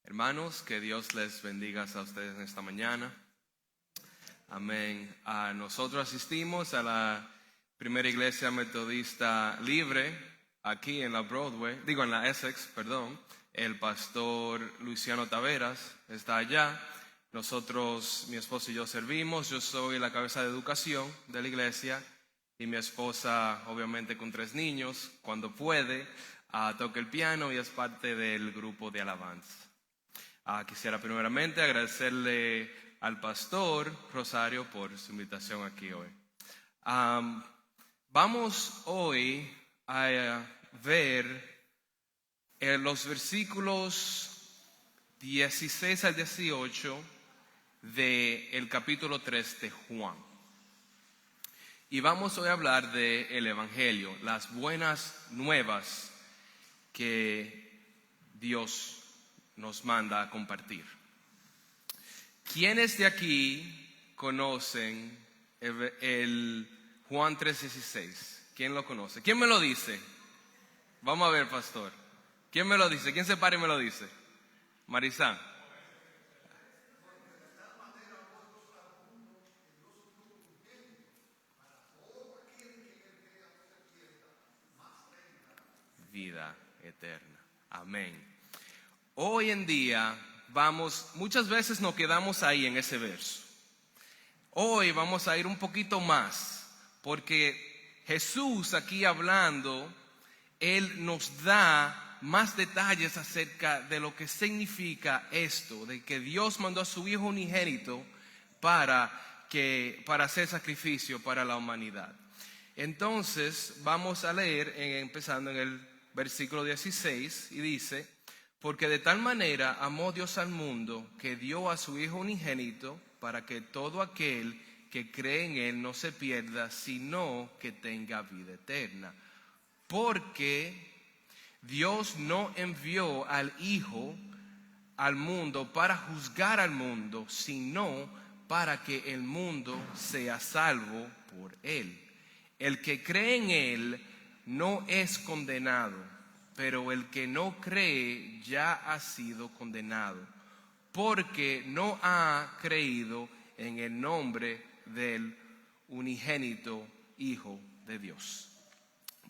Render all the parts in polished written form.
Hermanos, que Dios les bendiga a ustedes en esta mañana. Amén. Nosotros asistimos a la primera iglesia metodista libre aquí en la en la Essex, perdón. El pastor Luciano Taveras está allá. Nosotros, mi esposo y yo servimos. Yo soy la cabeza de educación de la iglesia y mi esposa, obviamente con 3 niños, cuando puede, toca el piano y es parte del grupo de alabanza. Quisiera primeramente agradecerle al pastor Rosario por su invitación aquí hoy. Vamos hoy a ver los versículos 16 al 18 del capítulo 3 de Juan. Y vamos hoy a hablar del Evangelio, las buenas nuevas que Dios nos manda a compartir. ¿Quiénes de aquí conocen el Juan 3:16? ¿Quién lo conoce? ¿Quién me lo dice? Vamos a ver, pastor. ¿Quién me lo dice? ¿Quién se para y me lo dice? Marizán. Vida eterna. Amén. Hoy en día muchas veces nos quedamos ahí en ese verso. Hoy vamos a ir un poquito más, porque Jesús aquí hablando, Él nos da más detalles acerca de lo que significa esto, de que Dios mandó a su Hijo unigénito para hacer sacrificio para la humanidad. Entonces vamos a leer empezando en el versículo 16 y dice: porque de tal manera amó Dios al mundo que dio a su Hijo unigénito para que todo aquel que cree en Él no se pierda, sino que tenga vida eterna. Porque Dios no envió al Hijo al mundo para juzgar al mundo, sino para que el mundo sea salvo por Él. El que cree en Él no es condenado, pero el que no cree ya ha sido condenado, porque no ha creído en el nombre del unigénito Hijo de Dios.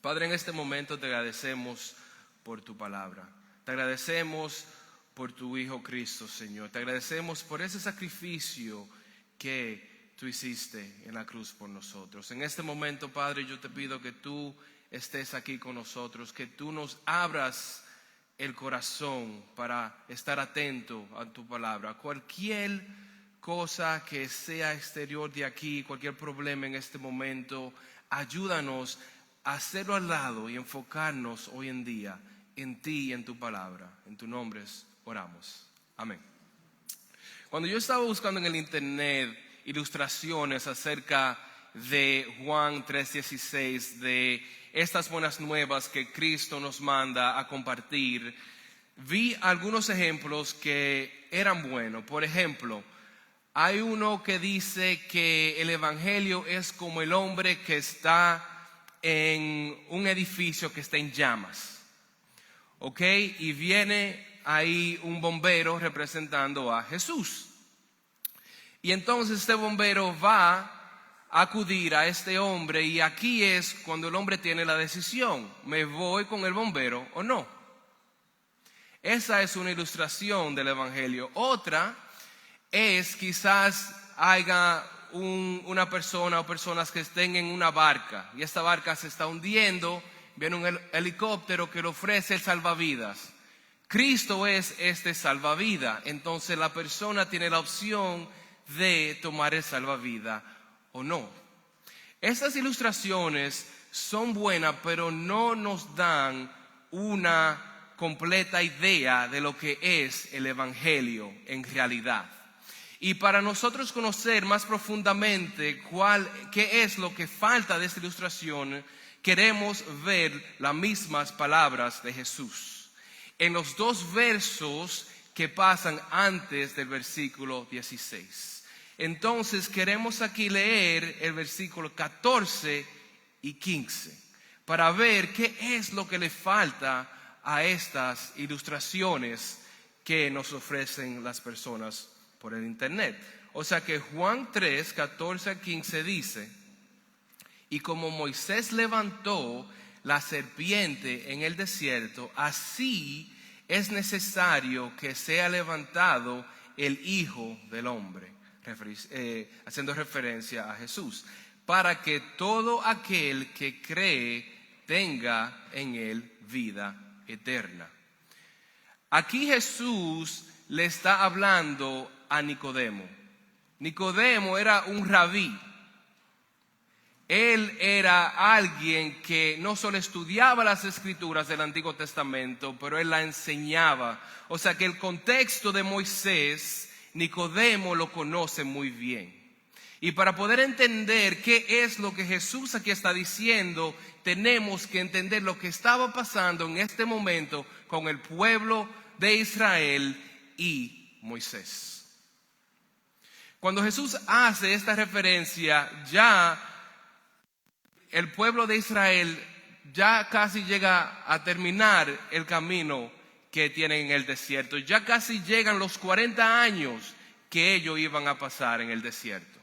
Padre, en este momento te agradecemos por tu palabra. Te agradecemos por tu Hijo Cristo, Señor. Te agradecemos por ese sacrificio que tú hiciste en la cruz por nosotros. En este momento, Padre, yo te pido que tú estés aquí con nosotros, que tú nos abras el corazón para estar atento a tu palabra. Cualquier cosa que sea exterior de aquí, cualquier problema en este momento, ayúdanos a hacerlo al lado y enfocarnos hoy en día en ti y en tu palabra. En tu nombre oramos. Amén. Cuando yo estaba buscando en el internet ilustraciones acerca de Juan 3:16, de estas buenas nuevas que Cristo nos manda a compartir, vi algunos ejemplos que eran buenos. Por ejemplo, hay uno que dice que el Evangelio es como el hombre que está en un edificio que está en llamas, ¿ok? Y viene ahí un bombero representando a Jesús. Y entonces este bombero va a acudir a este hombre, y aquí es cuando el hombre tiene la decisión: ¿me voy con el bombero o no? Esa es una ilustración del Evangelio. Otra es quizás haya una persona o personas que estén en una barca y esta barca se está hundiendo, viene un helicóptero que le ofrece el salvavidas. Cristo es este salvavidas, entonces la persona tiene la opción de tomar el salvavidas o no. Estas ilustraciones son buenas, pero no nos dan una completa idea de lo que es el Evangelio en realidad. Y para nosotros conocer más profundamente qué es lo que falta de esta ilustración, queremos ver las mismas palabras de Jesús en los 2 versos que pasan antes del versículo 16. Entonces queremos aquí leer el versículo 14 y 15 para ver qué es lo que le falta a estas ilustraciones que nos ofrecen las personas por el internet. O sea que Juan 3, 14 a 15 dice: y como Moisés levantó la serpiente en el desierto, así es necesario que sea levantado el Hijo del Hombre, haciendo referencia a Jesús, para que todo aquel que cree tenga en él vida eterna. Aquí Jesús le está hablando a Nicodemo. Nicodemo era un rabí. Él era alguien que no solo estudiaba las escrituras del Antiguo Testamento, pero él la enseñaba. O sea que el contexto de Moisés, Nicodemo lo conoce muy bien. Y para poder entender qué es lo que Jesús aquí está diciendo, tenemos que entender lo que estaba pasando en este momento con el pueblo de Israel y Moisés. Cuando Jesús hace esta referencia, ya el pueblo de Israel ya casi llega a terminar el camino que tienen en el desierto. Ya casi llegan los 40 años que ellos iban a pasar en el desierto.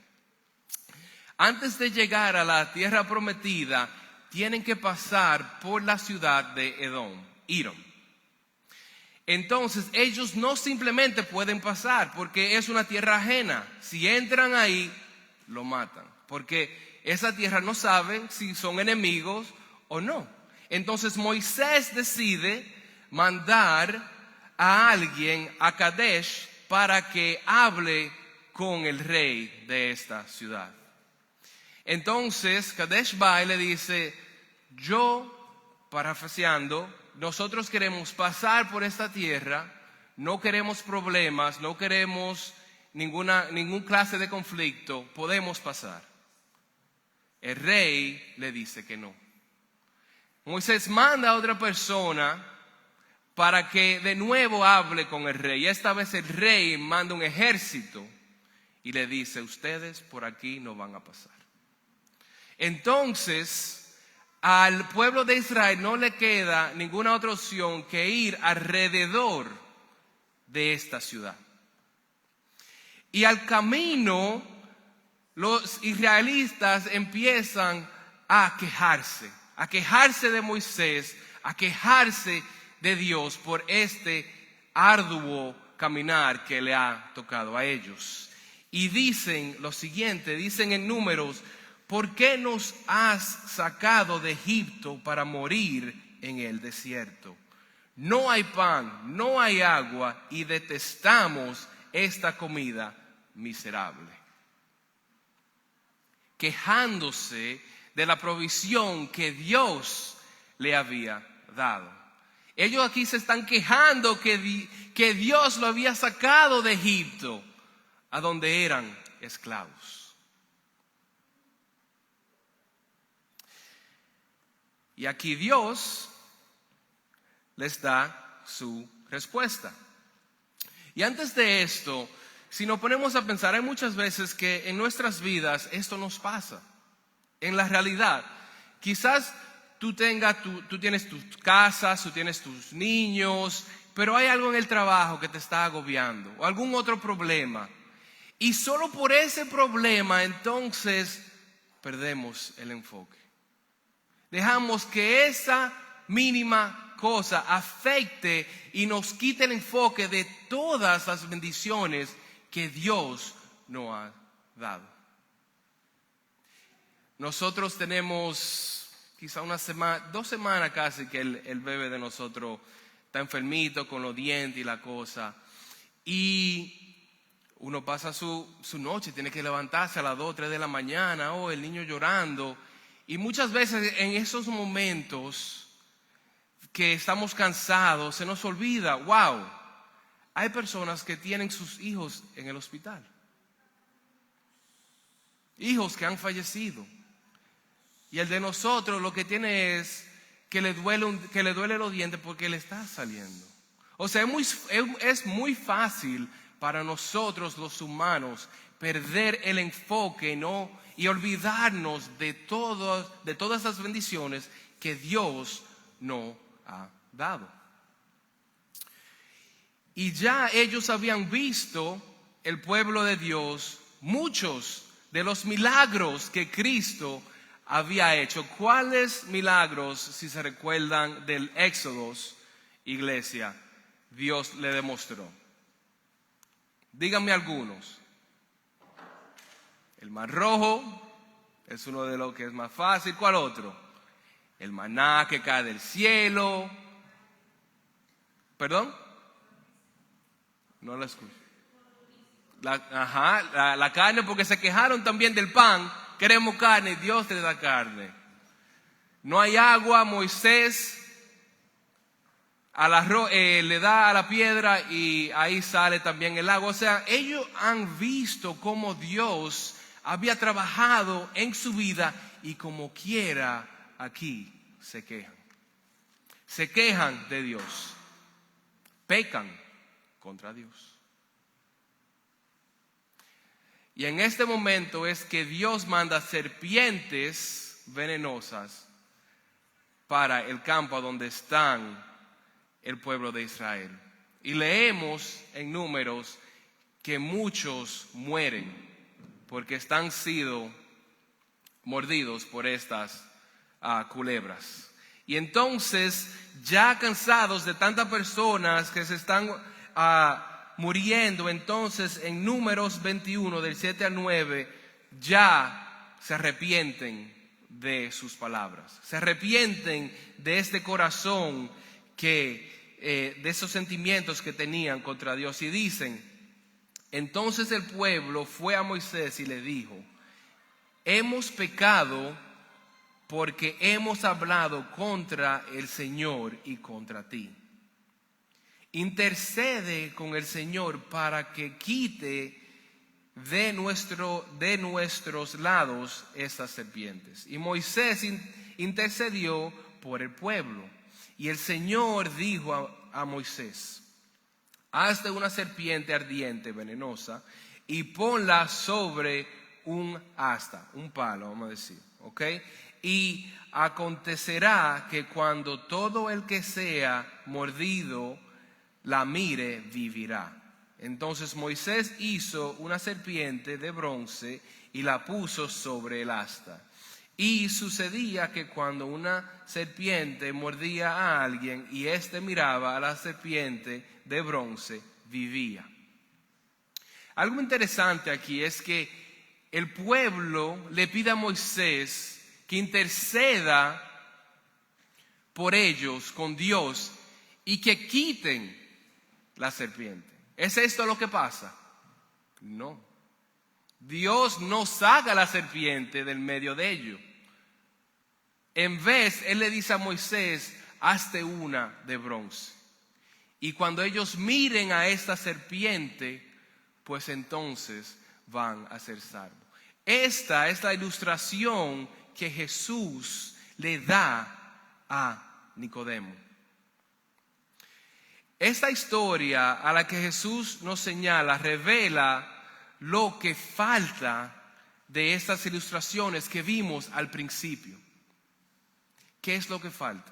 Antes de llegar a la tierra prometida, tienen que pasar por la ciudad de Edom. Entonces ellos no simplemente pueden pasar porque es una tierra ajena. Si entran ahí, lo matan. Porque esa tierra no saben si son enemigos o no. Entonces Moisés decide mandar a alguien a Kadesh para que hable con el rey de esta ciudad. Entonces Kadesh va y le dice: yo, parafraseando, nosotros queremos pasar por esta tierra, no queremos problemas, no queremos ningún clase de conflicto, podemos pasar. El rey le dice que no. Moisés manda a otra persona para que de nuevo hable con el rey. Esta vez el rey manda un ejército y le dice: ustedes por aquí no van a pasar. Entonces, al pueblo de Israel no le queda ninguna otra opción que ir alrededor de esta ciudad. Y al camino, los israelitas empiezan a quejarse de Moisés, a quejarse de Dios por este arduo caminar que le ha tocado a ellos. Y dicen lo siguiente, dicen en Números: ¿por qué nos has sacado de Egipto para morir en el desierto? No hay pan, no hay agua y detestamos esta comida miserable. Quejándose de la provisión que Dios le había dado. Ellos aquí se están quejando que Dios lo había sacado de Egipto, a donde eran esclavos. Y aquí Dios les da su respuesta. Y antes de esto, si nos ponemos a pensar, hay muchas veces que en nuestras vidas esto nos pasa. En la realidad, quizás tú tienes tus casas, tú tienes tus niños, pero hay algo en el trabajo que te está agobiando o algún otro problema. Y solo por ese problema entonces perdemos el enfoque. Dejamos que esa mínima cosa afecte y nos quite el enfoque de todas las bendiciones que Dios nos ha dado. Nosotros tenemos quizá 2 semanas casi que el bebé de nosotros está enfermito con los dientes y la cosa. Y uno pasa su noche, tiene que levantarse a las 2 o 3 de la mañana, el niño llorando. Y muchas veces en esos momentos que estamos cansados, se nos olvida, hay personas que tienen sus hijos en el hospital. Hijos que han fallecido. Y el de nosotros lo que tiene es que le duele los dientes porque le está saliendo. O sea, es muy fácil para nosotros los humanos perder el enfoque y olvidarnos de todas esas bendiciones que Dios nos ha dado. Y ya ellos habían visto, el pueblo de Dios, muchos de los milagros que Cristo había hecho. ¿Cuáles milagros, si se recuerdan del Éxodo, iglesia, Dios le demostró? Díganme algunos. El Mar Rojo es uno de los que es más fácil. ¿Cuál otro? El maná que cae del cielo. ¿Perdón? No la escucho. La carne, porque se quejaron también del pan. Queremos carne, Dios te da carne. No hay agua, Moisés le da a la piedra y ahí sale también el agua. O sea, ellos han visto cómo Dios había trabajado en su vida y como quiera aquí se quejan. Se quejan de Dios. Pecan contra Dios. Y en este momento es que Dios manda serpientes venenosas para el campo donde están el pueblo de Israel. Y leemos en Números que muchos mueren porque están sido mordidos por estas culebras. Y entonces, ya cansados de tantas personas que se están muriendo, entonces en Números 21, del 7 al 9, ya se arrepienten de sus palabras. Se arrepienten de este corazón de esos sentimientos que tenían contra Dios. Y dicen, entonces el pueblo fue a Moisés y le dijo, hemos pecado porque hemos hablado contra el Señor y contra ti. Intercede con el Señor para que quite de nuestros lados estas serpientes. Y Moisés intercedió por el pueblo. Y el Señor dijo a Moisés, hazte una serpiente ardiente, venenosa, y ponla sobre un asta, un palo, vamos a decir, ¿ok? Y acontecerá que cuando todo el que sea mordido la mire, vivirá. Entonces Moisés hizo una serpiente de bronce y la puso sobre el asta. Y sucedía que cuando una serpiente mordía a alguien y éste miraba a la serpiente de bronce, vivía. Algo interesante aquí es que el pueblo le pide a Moisés que interceda por ellos con Dios y que quiten la serpiente. ¿Es esto lo que pasa? No. Dios no saca la serpiente del medio de ellos. En vez, Él le dice a Moisés, hazte una de bronce. Y cuando ellos miren a esta serpiente, pues entonces van a ser salvos. Esta es la ilustración que Jesús le da a Nicodemo. Esta historia a la que Jesús nos señala revela lo que falta de estas ilustraciones que vimos al principio. ¿Qué es lo que falta?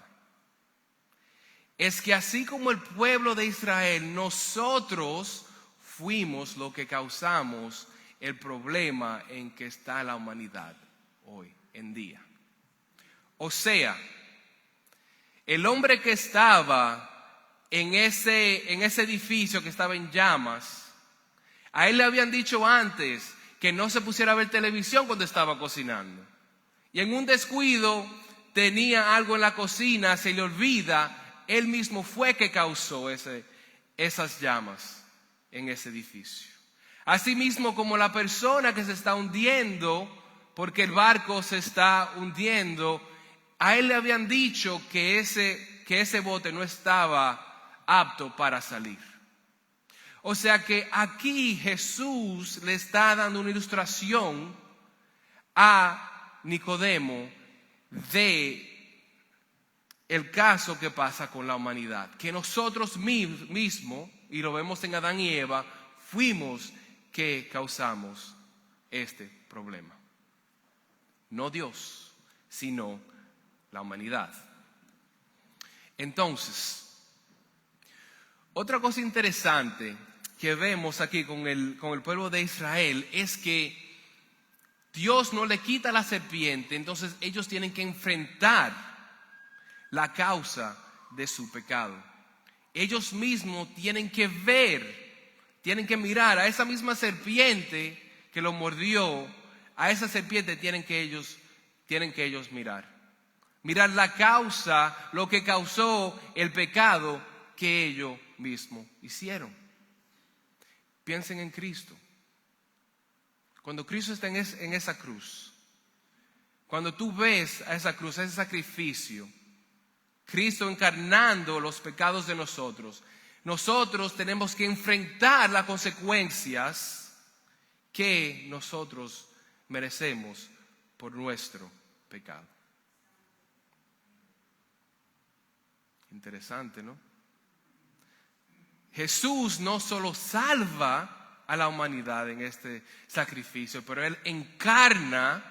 Es que así como el pueblo de Israel, nosotros fuimos lo que causamos el problema en que está la humanidad hoy en día. O sea, el hombre que estaba en ese edificio que estaba en llamas, a él le habían dicho antes que no se pusiera a ver televisión cuando estaba cocinando. Y en un descuido tenía algo en la cocina, se le olvida, él mismo fue que causó esas llamas en ese edificio. Asimismo como la persona que se está hundiendo porque el barco se está hundiendo, a él le habían dicho que ese bote no estaba apto para salir. O sea que aquí Jesús le está dando una ilustración a Nicodemo de el caso que pasa con la humanidad, que nosotros mismos, y lo vemos en Adán y Eva, fuimos que causamos este problema. No Dios, sino la humanidad. Entonces, Otra cosa interesante que vemos aquí con el pueblo de Israel es que Dios no le quita la serpiente, entonces ellos tienen que enfrentar la causa de su pecado. Ellos mismos tienen que ver, tienen que mirar a esa misma serpiente que lo mordió, a esa serpiente tienen que ellos mirar. Mirar la causa, lo que causó el pecado que ellos mismos hicieron. Piensen en Cristo. Cuando Cristo está en esa cruz, cuando tú ves a esa cruz, a ese sacrificio, Cristo encarnando los pecados de nosotros, nosotros tenemos que enfrentar las consecuencias que nosotros merecemos por nuestro pecado. Interesante, ¿no? Jesús no solo salva a la humanidad en este sacrificio, pero Él encarna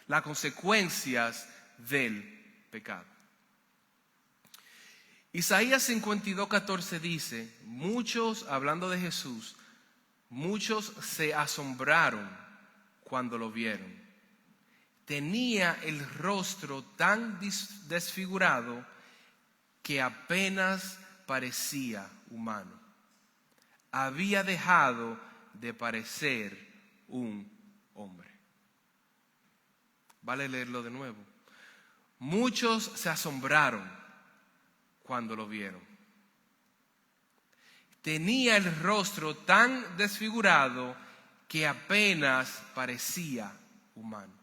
las consecuencias del pecado. Isaías 52:14 dice, muchos, hablando de Jesús, muchos se asombraron cuando lo vieron. Tenía el rostro tan desfigurado que apenas parecía humano. Había dejado de parecer un hombre. Vale leerlo de nuevo. Muchos se asombraron cuando lo vieron. Tenía el rostro tan desfigurado que apenas parecía humano.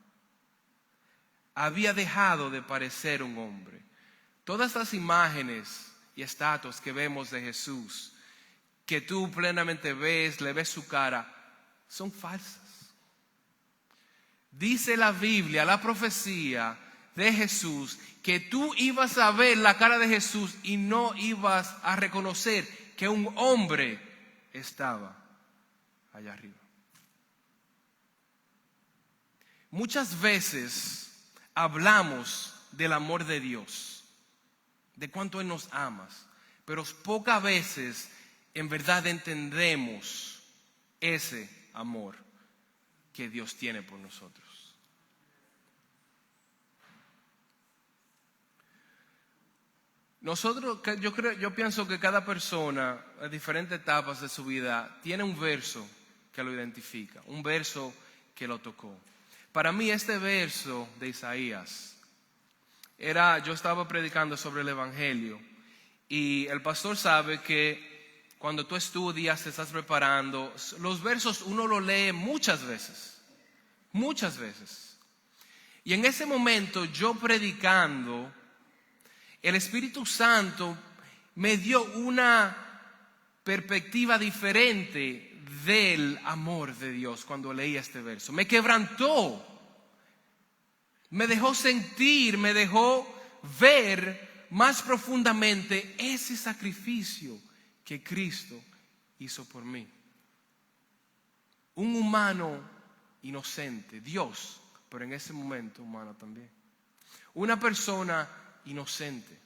Había dejado de parecer un hombre. Todas las imágenes y estatuas que vemos de Jesús, que tú plenamente ves, le ves su cara, son falsas. Dice la Biblia, la profecía de Jesús, que tú ibas a ver la cara de Jesús y no ibas a reconocer que un hombre estaba allá arriba. Muchas veces hablamos del amor de Dios, de cuánto Él nos ama, pero pocas veces en verdad entendemos ese amor que Dios tiene por nosotros. Yo pienso que cada persona en diferentes etapas de su vida tiene un verso que lo identifica, un verso que lo tocó. Para mí este verso de Isaías yo estaba predicando sobre el Evangelio y el pastor sabe que cuando tú estudias, te estás preparando, los versos uno los lee muchas veces. Y en ese momento yo predicando, el Espíritu Santo me dio una perspectiva diferente del amor de Dios cuando leía este verso. Me quebrantó, me dejó sentir, me dejó ver más profundamente ese sacrificio que Cristo hizo por mí. Un humano inocente, Dios, pero en ese momento humano también. Una persona inocente.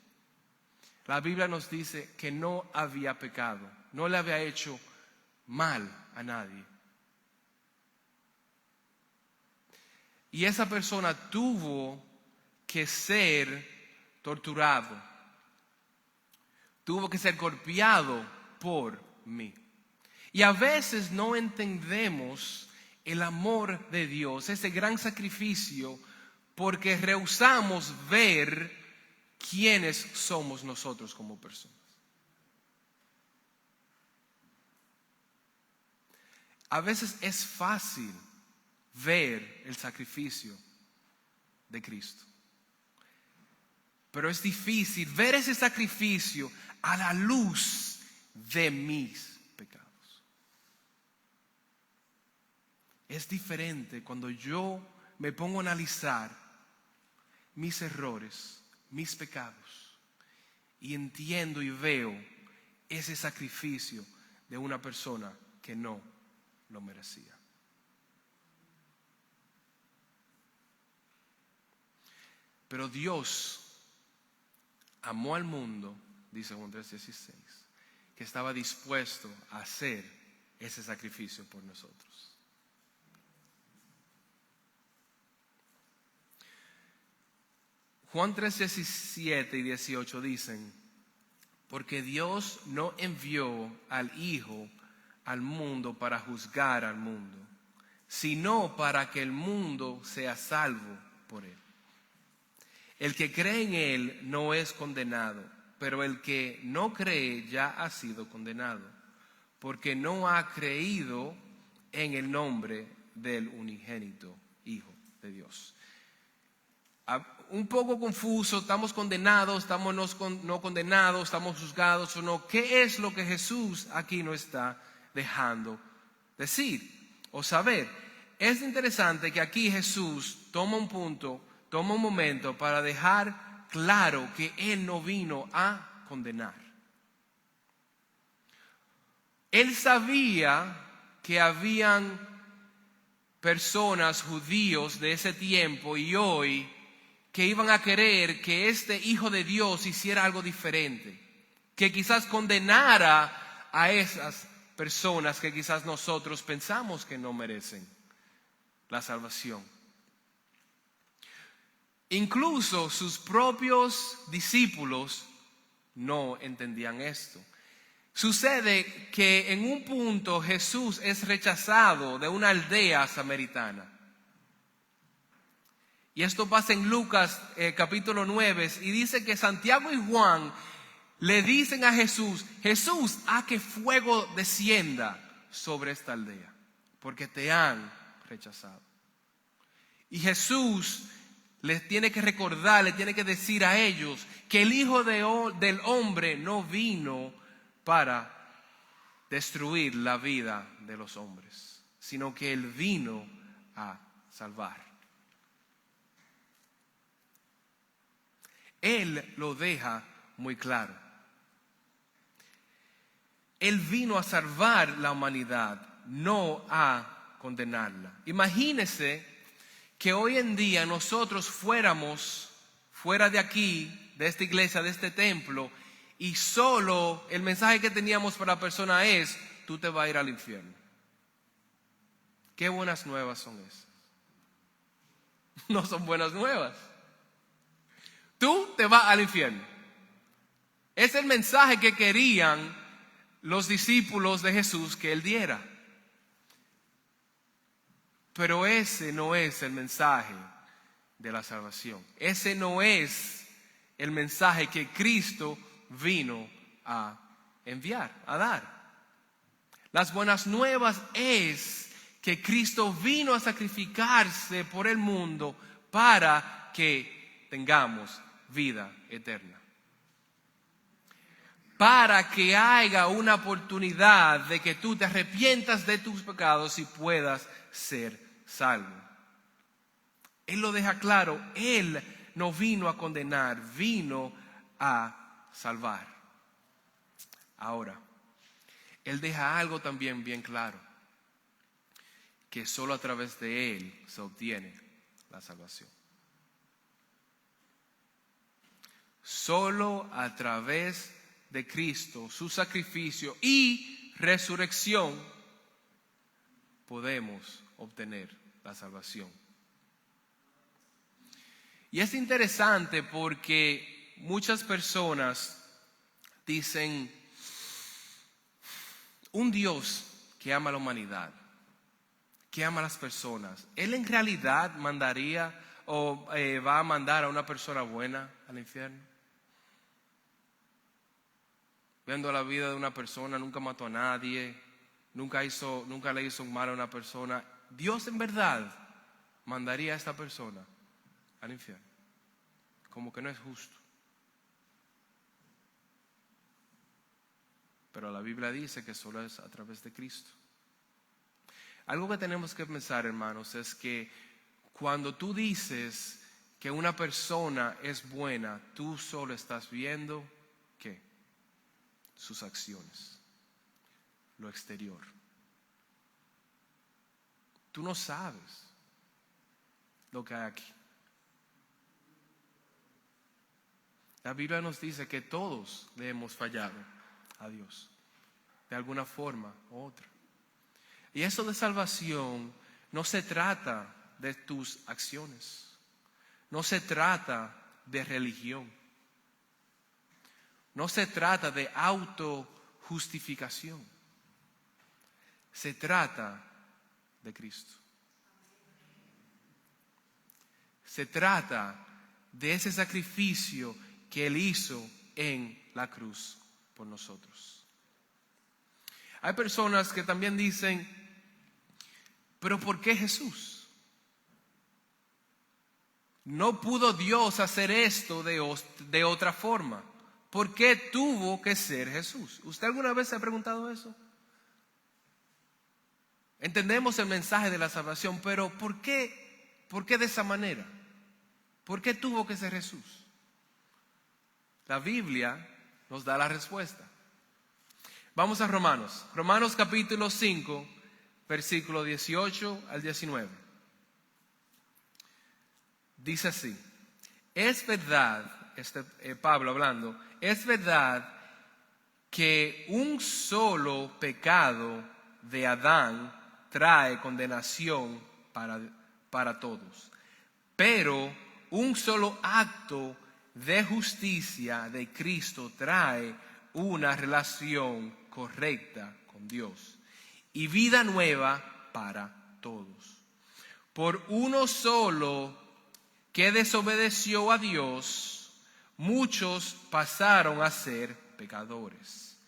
La Biblia nos dice que no había pecado, no le había hecho mal a nadie. Y esa persona tuvo que ser torturado, tuvo que ser golpeado por mí. Y a veces no entendemos el amor de Dios, ese gran sacrificio, porque rehusamos ver quiénes somos nosotros como personas. A veces es fácil ver el sacrificio de Cristo, pero es difícil ver ese sacrificio a la luz de mis pecados. Es diferente cuando yo me pongo a analizar mis errores, mis pecados, y entiendo y veo ese sacrificio de una persona que no lo merecía. Pero Dios amó al mundo, dice Juan 3:16, que estaba dispuesto a hacer ese sacrificio por nosotros. Juan 3:17 y 18 dicen: porque Dios no envió al Hijo al mundo para juzgar al mundo, sino para que el mundo sea salvo por él. El que cree en él no es condenado, pero el que no cree ya ha sido condenado, porque no ha creído en el nombre del unigénito Hijo de Dios. Un poco confuso, estamos condenados, estamos no condenados, estamos juzgados o no. ¿Qué es lo que Jesús aquí nos está dejando decir o saber? Es interesante que aquí Jesús toma un momento para dejar claro que Él no vino a condenar. Él sabía que habían personas, judíos de ese tiempo y hoy, que iban a querer que este Hijo de Dios hiciera algo diferente, que quizás condenara a esas personas que quizás nosotros pensamos que no merecen la salvación. Incluso sus propios discípulos no entendían esto. Sucede que en un punto Jesús es rechazado de una aldea samaritana. Y esto pasa en Lucas capítulo 9 y dice que Santiago y Juan le dicen a Jesús: Jesús, haz que fuego descienda sobre esta aldea, porque te han rechazado. Y Jesús les tiene que recordar, les tiene que decir a ellos que el Hijo del Hombre no vino para destruir la vida de los hombres, sino que Él vino a salvar. Él lo deja muy claro. Él vino a salvar la humanidad, no a condenarla. Imagínese que hoy en día nosotros fuéramos fuera de aquí, de esta iglesia, de este templo, y solo el mensaje que teníamos para la persona es: tú te vas a ir al infierno. ¿Qué buenas nuevas son esas? No son buenas nuevas. Tú te vas al infierno. Es el mensaje que querían los discípulos de Jesús que Él diera. Pero ese no es el mensaje de la salvación. Ese no es el mensaje que Cristo vino a enviar, a dar. Las buenas nuevas es que Cristo vino a sacrificarse por el mundo para que tengamos vida eterna. Para que haya una oportunidad de que tú te arrepientas de tus pecados y puedas ser salvo. Él lo deja claro. Él no vino a condenar, vino a salvar. Ahora, Él deja algo también bien claro: que solo a través de Él se obtiene la salvación. Solo a través de Cristo, su sacrificio y resurrección, podemos obtener la salvación. Y es interesante porque muchas personas dicen: un Dios que ama a la humanidad, que ama a las personas, ¿Él en realidad mandaría o va a mandar a una persona buena al infierno? Viendo la vida de una persona, nunca mató a nadie, nunca le hizo un mal a una persona. ¿Dios en verdad mandaría a esta persona al infierno? Como que no es justo. Pero la Biblia dice que solo es a través de Cristo. Algo que tenemos que pensar, hermanos, es que cuando tú dices que una persona es buena, tú solo estás viendo ¿qué? Sus acciones, lo exterior. Tú no sabes lo que hay aquí. La Biblia nos dice que todos le hemos fallado a Dios. de alguna forma u otra. Y eso de salvación no se trata de tus acciones, no se trata de religión, no se trata de autojustificación, se trata de Cristo. Se trata de ese sacrificio que Él hizo en la cruz por nosotros. Hay personas que también dicen, pero ¿por qué Jesús? ¿No pudo Dios hacer esto de otra forma? ¿Por qué tuvo que ser Jesús? ¿Usted alguna vez se ha preguntado eso? Entendemos el mensaje de la salvación, pero ¿por qué de esa manera? ¿Por qué tuvo que ser Jesús? La Biblia nos da la respuesta. Vamos a Romanos. Romanos capítulo 5, versículo 18 al 19. Dice así: es verdad, Pablo hablando, es verdad que un solo pecado de Adán trae condenación para todos. Pero un solo acto de justicia de Cristo trae una relación correcta con Dios y vida nueva para todos. Por uno solo que desobedeció a Dios, muchos pasaron a ser pecadores.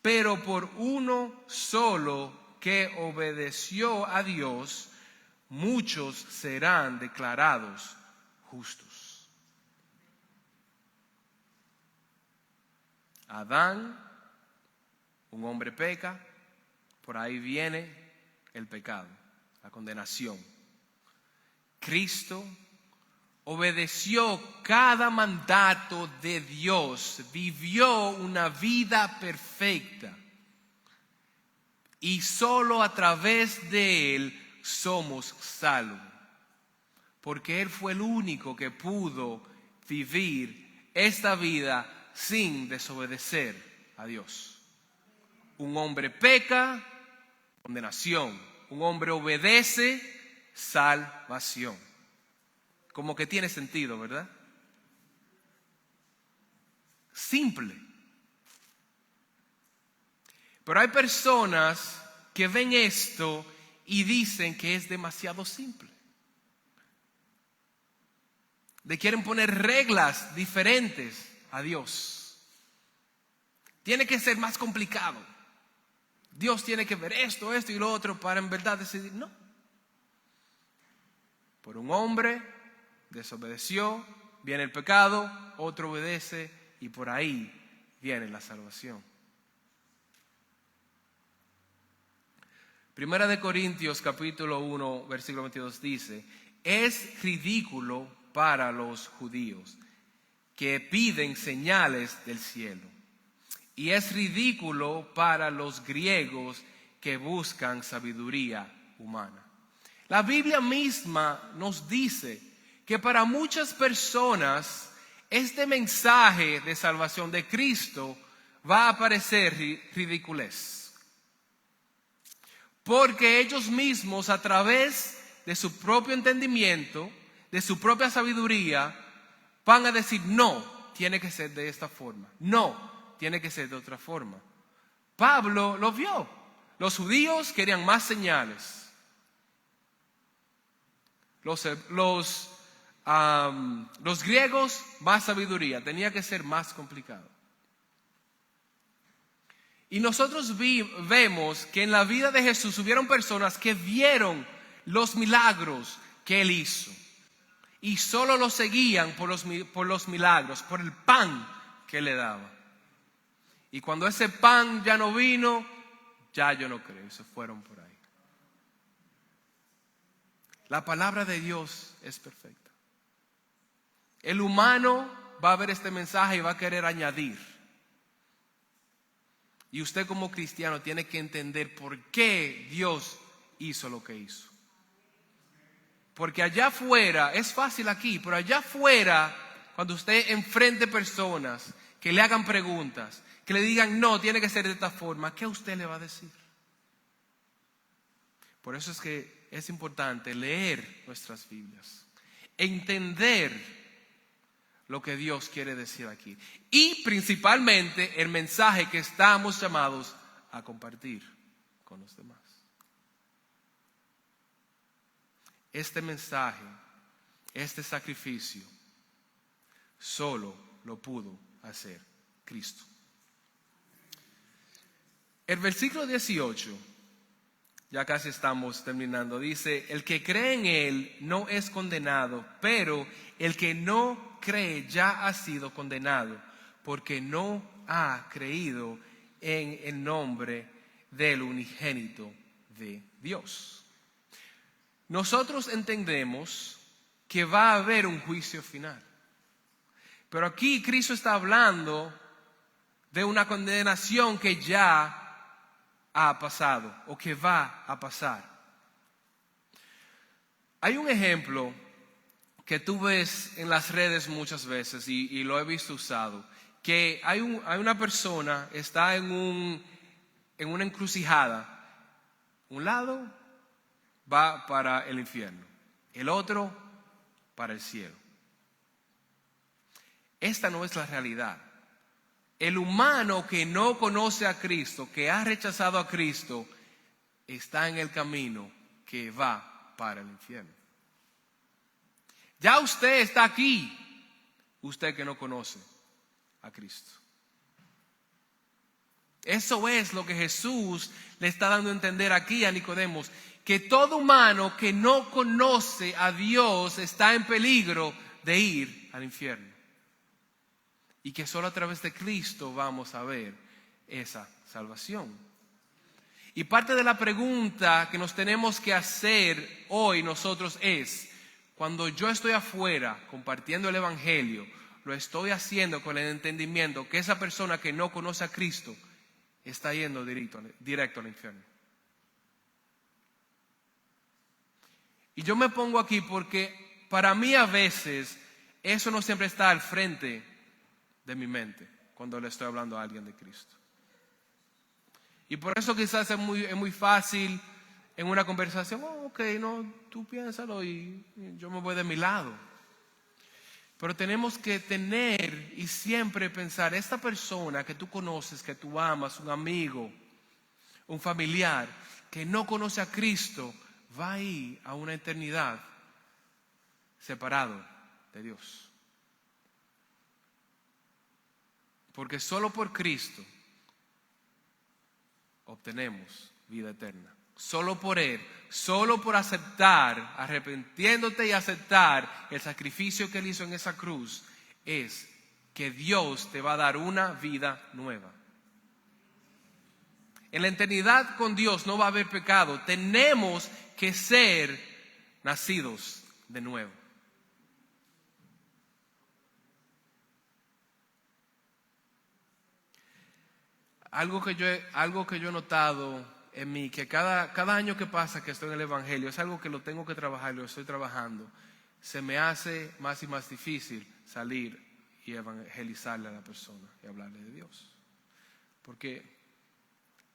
Pero por uno solo que obedeció a Dios, muchos serán declarados justos. Adán, un hombre peca, por ahí viene el pecado, la condenación. Cristo obedeció cada mandato de Dios, vivió una vida perfecta. Y solo a través de Él somos salvos. Porque Él fue el único que pudo vivir esta vida sin desobedecer a Dios. Un hombre peca, condenación. Un hombre obedece, salvación. Como que tiene sentido, ¿verdad? Simple. Pero hay personas que ven esto y dicen que es demasiado simple. Le quieren poner reglas diferentes a Dios. Tiene que ser más complicado. Dios tiene que ver esto y lo otro para en verdad decidir. No. Por un hombre desobedeció, viene el pecado, otro obedece y por ahí viene la salvación. Primera de Corintios capítulo 1 versículo 22 dice: es ridículo para los judíos que piden señales del cielo, y es ridículo para los griegos que buscan sabiduría humana. La Biblia misma nos dice que para muchas personas este mensaje de salvación de Cristo va a parecer ridiculez. Porque ellos mismos, a través de su propio entendimiento, de su propia sabiduría, van a decir: no, tiene que ser de esta forma. No, tiene que ser de otra forma. Pablo lo vio. Los judíos querían más señales. Los griegos, más sabiduría. Tenía que ser más complicado. Y nosotros vemos que en la vida de Jesús hubieron personas que vieron los milagros que Él hizo. Y solo lo seguían por los milagros, por el pan que Él le daba. Y cuando ese pan ya no vino, ya yo no creo, se fueron por ahí. La palabra de Dios es perfecta. El humano va a ver este mensaje y va a querer añadir. Y usted como cristiano tiene que entender por qué Dios hizo lo que hizo. Porque allá afuera, es fácil aquí, pero allá afuera, cuando usted enfrente personas que le hagan preguntas, que le digan no, tiene que ser de esta forma, ¿qué usted le va a decir? Por eso es que es importante leer nuestras Biblias, entender lo que Dios quiere decir aquí y principalmente el mensaje que estamos llamados a compartir con los demás. Este mensaje, este sacrificio, solo lo pudo hacer Cristo. El versículo 18, ya casi estamos terminando, dice: el que cree en Él no es condenado, pero el que no cree ya ha sido condenado, porque no ha creído en el nombre del unigénito de Dios. Nosotros entendemos que va a haber un juicio final. Pero aquí Cristo está hablando de una condenación que ya ha pasado o que va a pasar. Hay un ejemplo que tú ves en las redes muchas veces y lo he visto usado, que hay una persona, está en una encrucijada. Un lado va para el infierno, el otro para el cielo. Esta no es la realidad. El humano que no conoce a Cristo, que ha rechazado a Cristo, está en el camino que va para el infierno. Ya usted está aquí, usted que no conoce a Cristo. Eso es lo que Jesús le está dando a entender aquí a Nicodemo, que todo humano que no conoce a Dios está en peligro de ir al infierno. Y que solo a través de Cristo vamos a ver esa salvación. Y parte de la pregunta que nos tenemos que hacer hoy nosotros es: cuando yo estoy afuera compartiendo el Evangelio, lo estoy haciendo con el entendimiento que esa persona que no conoce a Cristo está yendo directo al infierno. Y yo me pongo aquí porque para mí a veces eso no siempre está al frente de mi mente cuando le estoy hablando a alguien de Cristo. Y por eso quizás es muy fácil en una conversación: ok, no, tú piénsalo y yo me voy de mi lado. Pero tenemos que tener y siempre pensar: esta persona que tú conoces, que tú amas, un amigo, un familiar que no conoce a Cristo, va a ir a una eternidad separado de Dios. Porque solo por Cristo obtenemos vida eterna. Solo por Él, solo por aceptar, arrepintiéndote y aceptar el sacrificio que Él hizo en esa cruz, es que Dios te va a dar una vida nueva. En la eternidad con Dios no va a haber pecado. Tenemos que ser nacidos de nuevo. Algo que yo he notado en mí, que cada año que pasa que estoy en el Evangelio, es algo que lo tengo que trabajar, lo estoy trabajando. Se me hace más y más difícil salir y evangelizarle a la persona y hablarle de Dios. Porque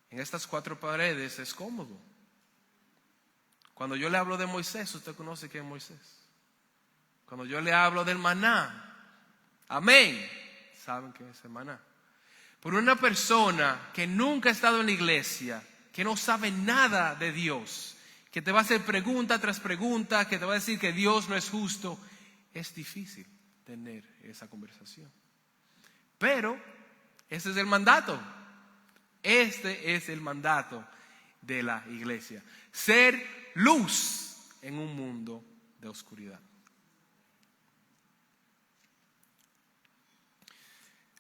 en estas 4 paredes es cómodo. Cuando yo le hablo de Moisés, usted conoce quién es Moisés. Cuando yo le hablo del maná, amén, saben quién es el maná. Por una persona que nunca ha estado en la iglesia, que no sabe nada de Dios, que te va a hacer pregunta tras pregunta, que te va a decir que Dios no es justo, es difícil tener esa conversación. Pero ese es el mandato. Este es el mandato de la iglesia: ser luz en un mundo de oscuridad.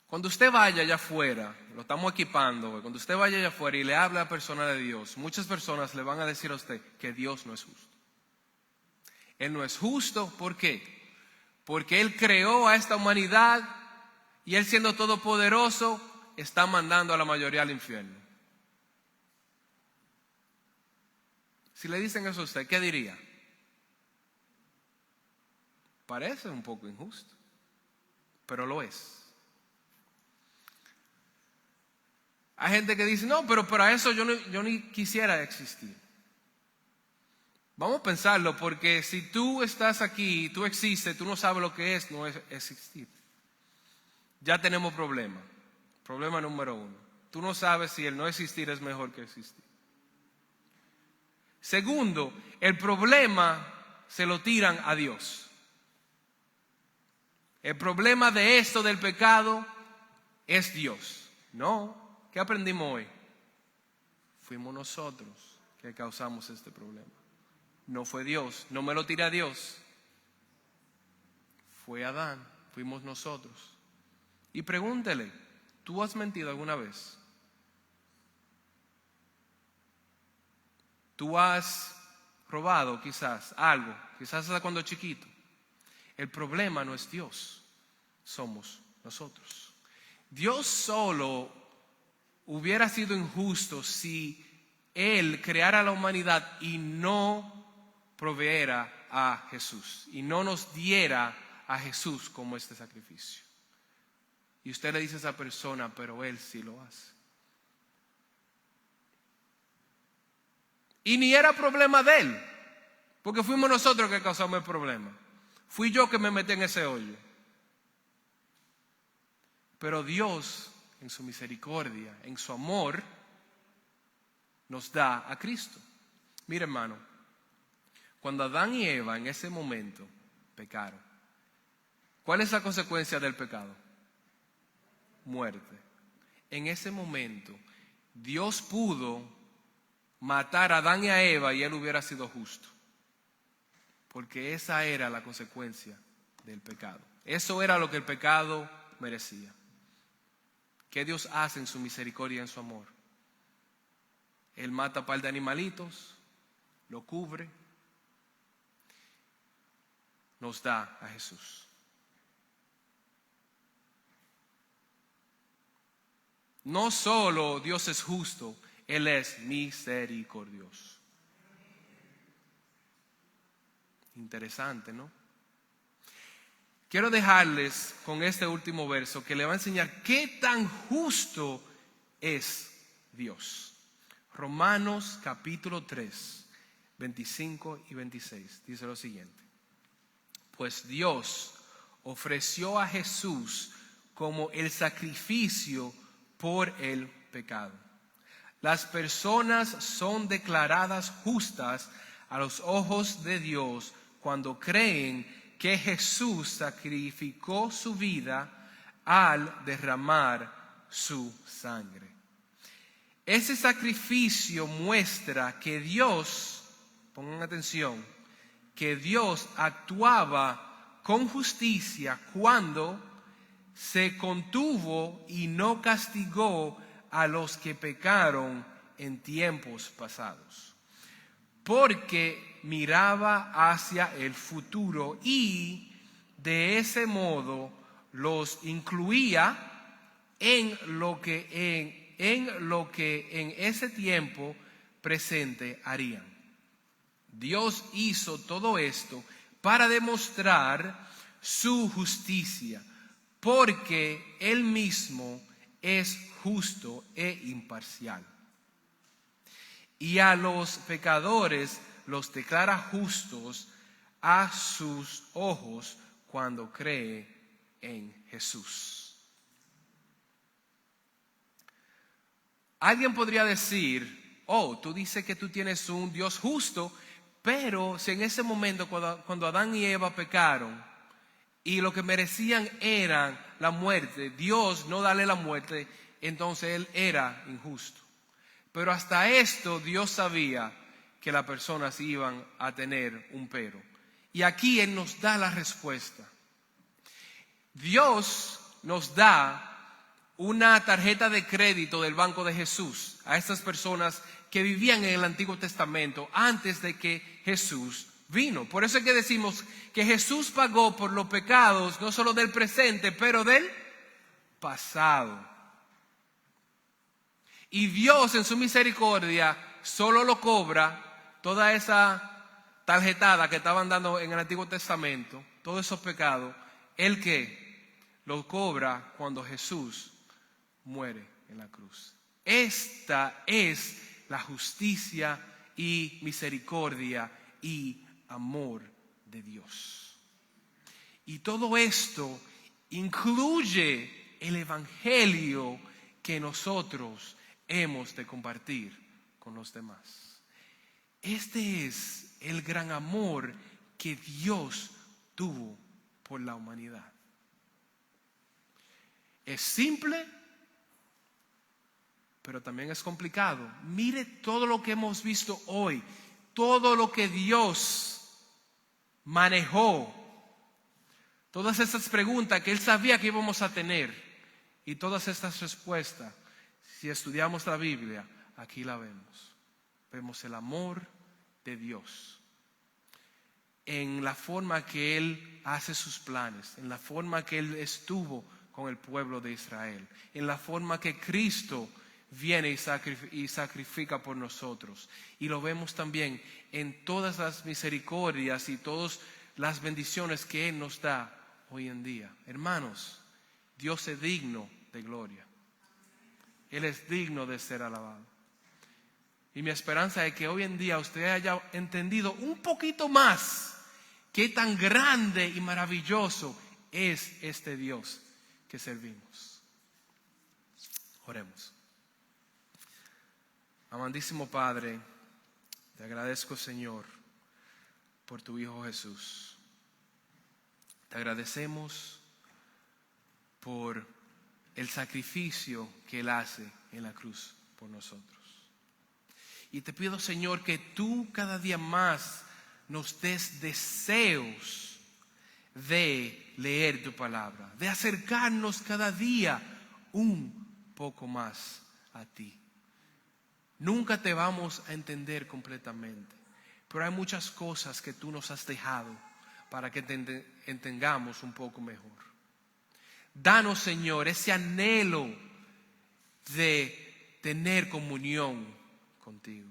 Cuando usted vaya allá afuera, lo estamos equipando, cuando usted vaya allá afuera y le habla a la persona de Dios, muchas personas le van a decir a usted que Dios no es justo. Él no es justo, ¿por qué? Porque Él creó a esta humanidad y Él, siendo todopoderoso, está mandando a la mayoría al infierno. Si le dicen eso a usted, ¿qué diría? Parece un poco injusto, pero lo es. Hay gente que dice, no, pero para eso yo ni quisiera existir. Vamos a pensarlo, porque si tú estás aquí, tú existes, tú no sabes lo que es no existir. Ya tenemos problema. Problema número 1. Tú no sabes si el no existir es mejor que existir. Segundo, el problema se lo tiran a Dios. El problema de esto del pecado es Dios. No, ¿qué aprendimos hoy? Fuimos nosotros que causamos este problema. No fue Dios, no me lo tira a Dios. Fue Adán, fuimos nosotros. Y pregúntele, ¿tú has mentido alguna vez? ¿Tú has robado quizás algo? Quizás hasta cuando chiquito. El problema no es Dios, somos nosotros. Dios solo hubiera sido injusto si Él creara la humanidad y no proveera a Jesús y no nos diera a Jesús como este sacrificio. Y usted le dice a esa persona, pero Él sí lo hace. Y ni era problema de Él, porque fuimos nosotros que causamos el problema. Fui yo que me metí en ese hoyo. Pero Dios, en su misericordia, en su amor, nos da a Cristo. Mire, hermano, cuando Adán y Eva en ese momento pecaron, ¿cuál es la consecuencia del pecado? Muerte. En ese momento, Dios pudo matar a Adán y a Eva y Él hubiera sido justo. Porque esa era la consecuencia del pecado. Eso era lo que el pecado merecía. ¿Qué Dios hace en su misericordia y en su amor? Él mata un par de animalitos, lo cubre, nos da a Jesús. No solo Dios es justo, Él es misericordioso. Interesante, ¿no? Quiero dejarles con este último verso que le va a enseñar qué tan justo es Dios. Romanos capítulo 3, 25 y 26. Dice lo siguiente. Pues Dios ofreció a Jesús como el sacrificio por el pecado. Las personas son declaradas justas a los ojos de Dios cuando creen que Jesús sacrificó su vida al derramar su sangre. Ese sacrificio muestra que Dios, pongan atención, que Dios actuaba con justicia cuando se contuvo y no castigó a los que pecaron en tiempos pasados, porque miraba hacia el futuro y de ese modo los incluía en lo que en ese tiempo presente harían. Dios hizo todo esto para demostrar su justicia, porque Él mismo es justo e imparcial. Y a los pecadores los declara justos a sus ojos cuando cree en Jesús. Alguien podría decir, oh, tú dices que tú tienes un Dios justo, pero si en ese momento cuando Adán y Eva pecaron y lo que merecían era la muerte, Dios no darle la muerte, entonces Él era injusto. Pero hasta esto Dios sabía que las personas iban a tener un pero. Y aquí Él nos da la respuesta. Dios nos da una tarjeta de crédito del banco de Jesús a estas personas que vivían en el Antiguo Testamento antes de que Jesús vino. Por eso es que decimos que Jesús pagó por los pecados no solo del presente, pero del pasado. Y Dios en su misericordia solo lo cobra toda esa tarjetada que estaban dando en el Antiguo Testamento, todos esos pecados, el que lo cobra cuando Jesús muere en la cruz. Esta es la justicia y misericordia y amor de Dios. Y todo esto incluye el evangelio que nosotros hemos de compartir con los demás. Este es el gran amor que Dios tuvo por la humanidad. Es simple, pero también es complicado. Mire todo lo que hemos visto hoy, todo lo que Dios manejó, todas estas preguntas que Él sabía que íbamos a tener y todas estas respuestas. Si estudiamos la Biblia, aquí la vemos. Vemos el amor de Dios en la forma que Él hace sus planes, en la forma que Él estuvo con el pueblo de Israel, en la forma que Cristo viene y sacrifica por nosotros. Y lo vemos también en todas las misericordias y todas las bendiciones que Él nos da hoy en día. Hermanos, Dios es digno de gloria. Él es digno de ser alabado. Y mi esperanza es que hoy en día usted haya entendido un poquito más qué tan grande y maravilloso es este Dios que servimos. Oremos. Amantísimo Padre, te agradezco, Señor, por tu Hijo Jesús. Te agradecemos por el sacrificio que Él hace en la cruz por nosotros. Y te pido, Señor, que tú cada día más nos des deseos de leer tu palabra, de acercarnos cada día un poco más a ti. Nunca te vamos a entender completamente, pero hay muchas cosas que tú nos has dejado para que te entendamos un poco mejor. Danos, Señor, ese anhelo de tener comunión contigo,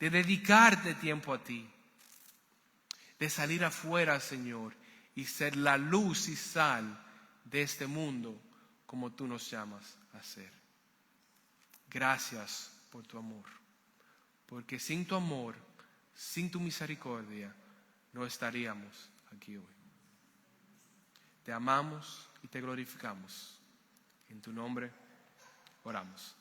de dedicarte tiempo a ti, de salir afuera, Señor, y ser la luz y sal de este mundo como tú nos llamas a ser. Gracias por tu amor, porque sin tu amor, sin tu misericordia, no estaríamos aquí hoy. Te amamos y te glorificamos. En tu nombre oramos.